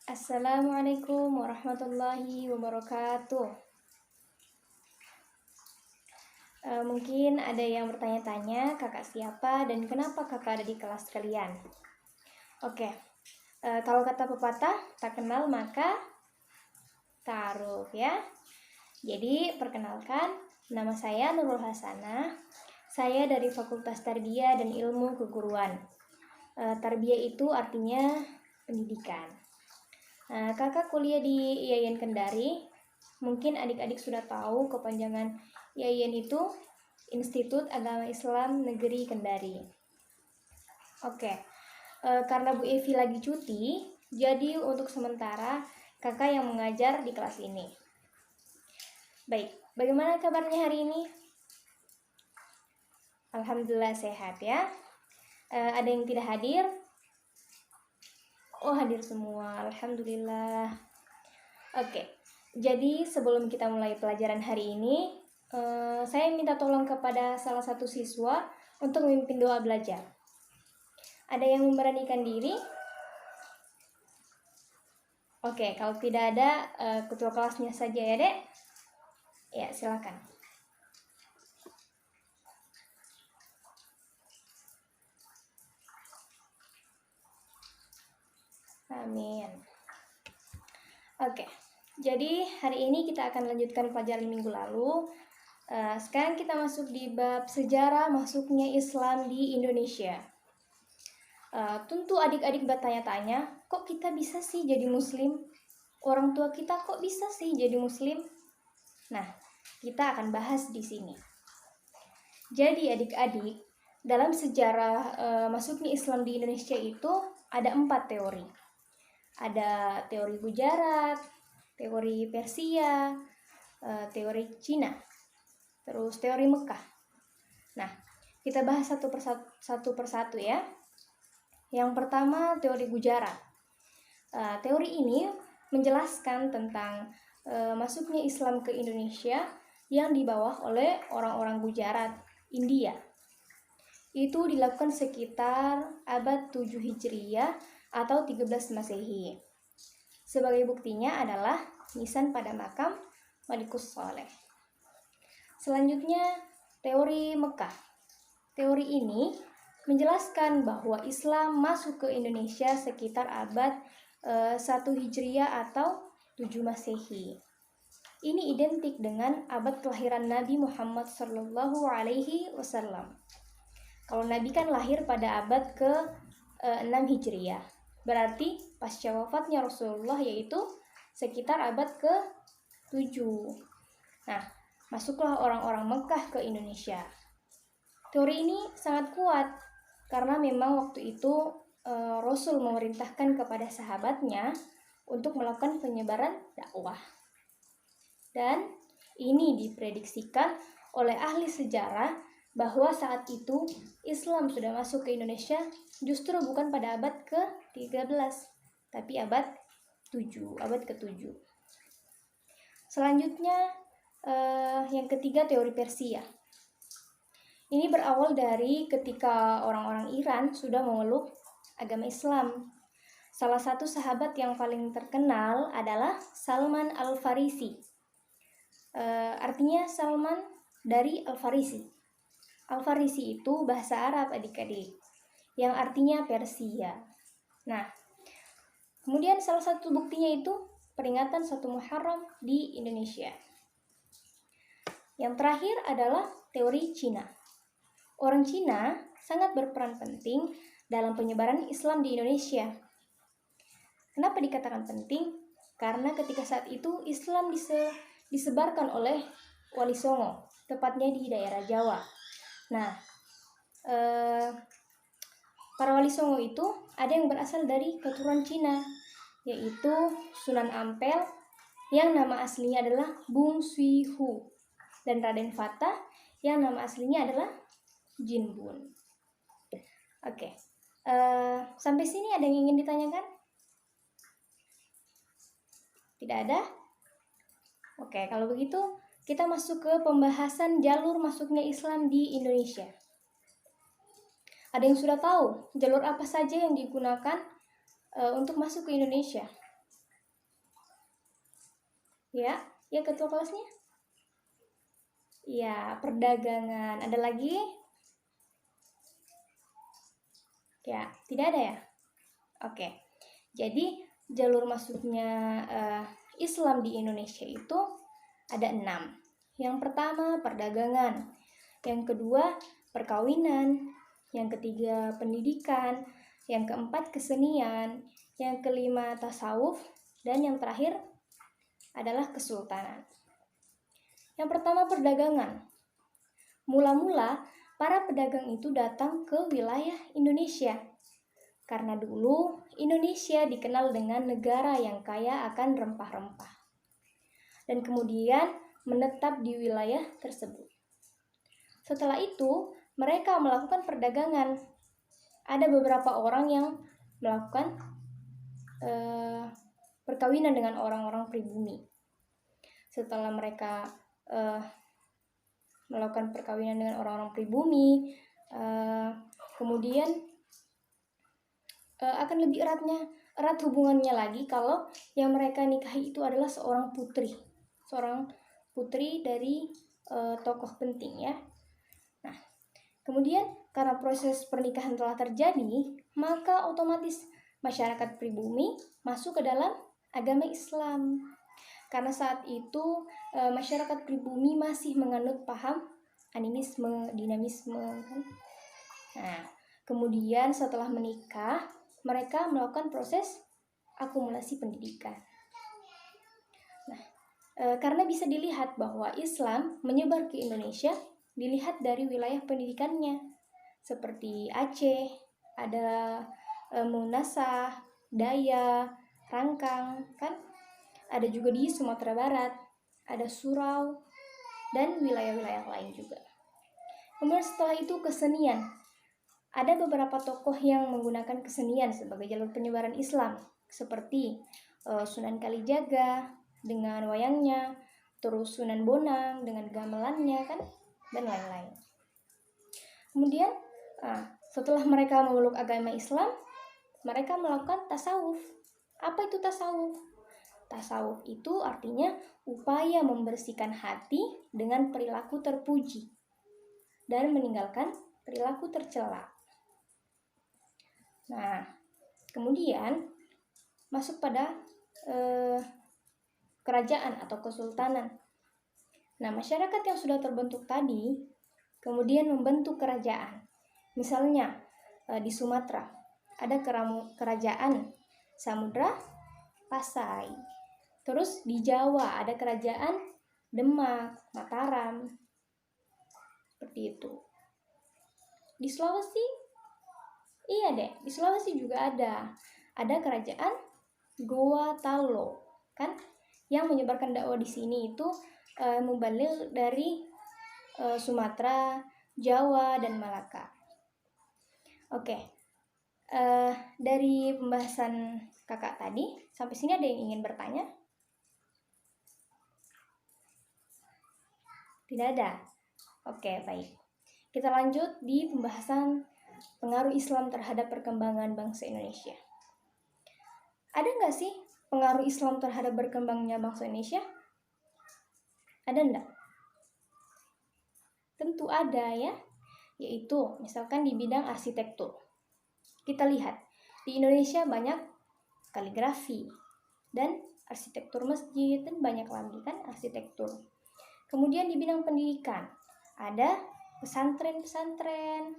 Assalamualaikum warahmatullahi wabarakatuh. Mungkin ada yang bertanya-tanya, kakak siapa dan kenapa kakak ada di kelas kalian? Oke, kalau kata pepatah, tak kenal maka ta'aruf ya. Jadi, perkenalkan, nama saya Nurul Hasanah. Saya dari Fakultas Tarbiyah dan Ilmu Keguruan. Tarbiyah itu artinya pendidikan. Kakak kuliah di IAIN Kendari. Mungkin adik-adik sudah tahu kepanjangan IAIN itu Institut Agama Islam Negeri Kendari. Oke, karena Bu Evi lagi cuti, jadi untuk sementara kakak yang mengajar di kelas ini. Baik, bagaimana kabarnya hari ini? Alhamdulillah sehat ya. Ada yang tidak hadir? Oh, hadir semua, alhamdulillah. Oke, jadi sebelum kita mulai pelajaran hari ini, saya minta tolong kepada salah satu siswa untuk memimpin doa belajar. Ada yang memberanikan diri? Oke, kalau tidak ada, ketua kelasnya saja ya, Dek. Ya, silakan. Amin. Oke, jadi hari ini kita akan lanjutkan pelajaran minggu lalu. Sekarang kita masuk di bab sejarah masuknya Islam di Indonesia. Tentu adik-adik bertanya-tanya, kok kita bisa sih jadi muslim? Orang tua kita kok bisa sih jadi muslim? Nah, kita akan bahas di sini. Jadi adik-adik, dalam sejarah masuknya Islam di Indonesia itu ada 4 teori. Ada teori Gujarat, teori Persia, teori Cina, terus teori Mekah. Nah, kita bahas satu persatu ya. Yang pertama, teori Gujarat. Teori ini menjelaskan tentang masuknya Islam ke Indonesia yang dibawa oleh orang-orang Gujarat, India. Itu dilakukan sekitar abad 7 Hijriyah atau 13 Masehi. Sebagai buktinya adalah nisan pada makam Malikus Saleh. Selanjutnya, teori Mekah. Teori ini menjelaskan bahwa Islam masuk ke Indonesia sekitar abad 1 Hijriyah atau 7 Masehi. Ini identik dengan abad kelahiran Nabi Muhammad SAW. Kalau Nabi kan lahir pada abad ke-6 Hijriyah. Berarti pasca wafatnya Rasulullah yaitu sekitar abad ke-7. Nah, masuklah orang-orang Mekah ke Indonesia. Teori ini sangat kuat karena memang waktu itu Rasul memerintahkan kepada sahabatnya untuk melakukan penyebaran dakwah. Dan ini diprediksikan oleh ahli sejarah bahwa saat itu Islam sudah masuk ke Indonesia justru bukan pada abad ke-13, tapi abad ke-7. Selanjutnya yang ketiga, teori Persia. Ini berawal dari ketika orang-orang Iran sudah memeluk agama Islam. Salah satu sahabat yang paling terkenal adalah Salman Al-Farisi. Artinya Salman dari Al-Farisi. Al-Farisi itu bahasa Arab adik-adik, yang artinya Persia. Nah, kemudian salah satu buktinya itu peringatan 1 Muharram di Indonesia. Yang terakhir adalah teori Cina. Orang Cina sangat berperan penting dalam penyebaran Islam di Indonesia. Kenapa dikatakan penting? Karena ketika saat itu Islam disebarkan oleh Wali Songo, tepatnya di daerah Jawa. Nah, para Wali Songo itu ada yang berasal dari keturunan Cina, yaitu Sunan Ampel yang nama aslinya adalah Bung Suihu, dan Raden Fata yang nama aslinya adalah Jin Bun. Oke, sampai sini ada yang ingin ditanyakan? Tidak ada? Oke, kalau begitu kita masuk ke pembahasan jalur masuknya Islam di Indonesia. Ada yang sudah tahu jalur apa saja yang digunakan untuk masuk ke Indonesia? Ya, ya ketua kelasnya? Ya, perdagangan. Ada lagi? Ya, tidak ada ya? Oke. Jadi, jalur masuknya Islam di Indonesia itu ada 6. Yang pertama, perdagangan. Yang kedua, perkawinan. Yang ketiga, pendidikan. Yang keempat, kesenian. Yang kelima, tasawuf. Dan yang terakhir adalah kesultanan. Yang pertama, perdagangan. Mula-mula, para pedagang itu datang ke wilayah Indonesia. Karena dulu, Indonesia dikenal dengan negara yang kaya akan rempah-rempah. Dan kemudian menetap di wilayah tersebut. Setelah itu, mereka melakukan perdagangan. Ada beberapa orang yang melakukan perkawinan dengan orang-orang pribumi. Setelah mereka melakukan perkawinan dengan orang-orang pribumi, kemudian akan lebih erat hubungannya lagi kalau yang mereka nikahi itu adalah seorang putri dari tokoh penting ya. Nah, kemudian karena proses pernikahan telah terjadi, maka otomatis masyarakat pribumi masuk ke dalam agama Islam. Karena saat itu masyarakat pribumi masih menganut paham animisme, dinamisme kan. Nah, kemudian setelah menikah, mereka melakukan proses akumulasi pendidikan. Nah, karena bisa dilihat bahwa Islam menyebar ke Indonesia dilihat dari wilayah pendidikannya. Seperti Aceh, ada Munasah, Daya, Rangkang, kan? Ada juga di Sumatera Barat, ada Surau, dan wilayah-wilayah lain juga. Kemudian setelah itu kesenian. Ada beberapa tokoh yang menggunakan kesenian sebagai jalur penyebaran Islam, seperti Sunan Kalijaga dengan wayangnya, terus Sunan Bonang dengan gamelannya kan, dan lain-lain. Kemudian setelah mereka memeluk agama Islam, mereka melakukan tasawuf. Apa itu tasawuf? Tasawuf itu artinya upaya membersihkan hati dengan perilaku terpuji dan meninggalkan perilaku tercela. Nah, kemudian masuk pada kerajaan atau kesultanan. Nah, masyarakat yang sudah terbentuk tadi kemudian membentuk kerajaan. Misalnya di Sumatera ada kerajaan Samudra Pasai. Terus di Jawa ada kerajaan Demak, Mataram. Seperti itu. Di Sulawesi? Iya deh, di Sulawesi juga ada. Ada kerajaan Goa Talo, kan? Yang menyebarkan dakwah di sini itu mubalil dari Sumatera, Jawa, dan Malaka. Oke. Dari pembahasan kakak tadi, sampai sini ada yang ingin bertanya? Tidak ada? Oke, baik. Kita lanjut di pembahasan pengaruh Islam terhadap perkembangan bangsa Indonesia. Ada nggak sih pengaruh Islam terhadap berkembangnya bangsa Indonesia? Ada enggak? Tentu ada ya, yaitu misalkan di bidang arsitektur. Kita lihat, di Indonesia banyak kaligrafi dan arsitektur masjid dan banyak lagi kan arsitektur. Kemudian di bidang pendidikan, ada pesantren-pesantren.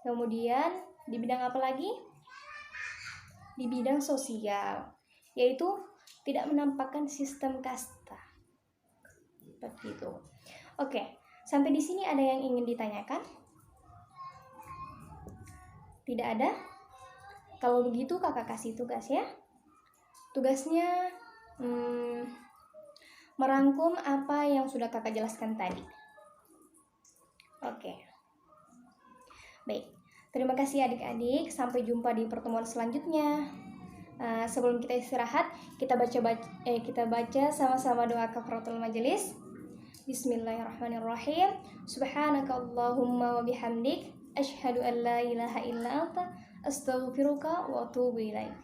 Kemudian di bidang apa lagi? Di bidang sosial, yaitu tidak menampakkan sistem kasta. Seperti itu. Oke, sampai di sini ada yang ingin ditanyakan? Tidak ada? Kalau begitu kakak kasih tugas ya. Tugasnya merangkum apa yang sudah kakak jelaskan tadi. Oke. Baik. Terima kasih adik-adik. Sampai jumpa di pertemuan selanjutnya. Sebelum kita istirahat, kita baca sama-sama doa kafaratul majelis. Bismillahirrahmanirrahim. Subhanakallahumma wa bihamdik, asyhadu an la ilaha illa anta, astaghfiruka wa atubu ilaik.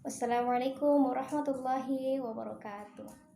Wassalamualaikum warahmatullahi wabarakatuh.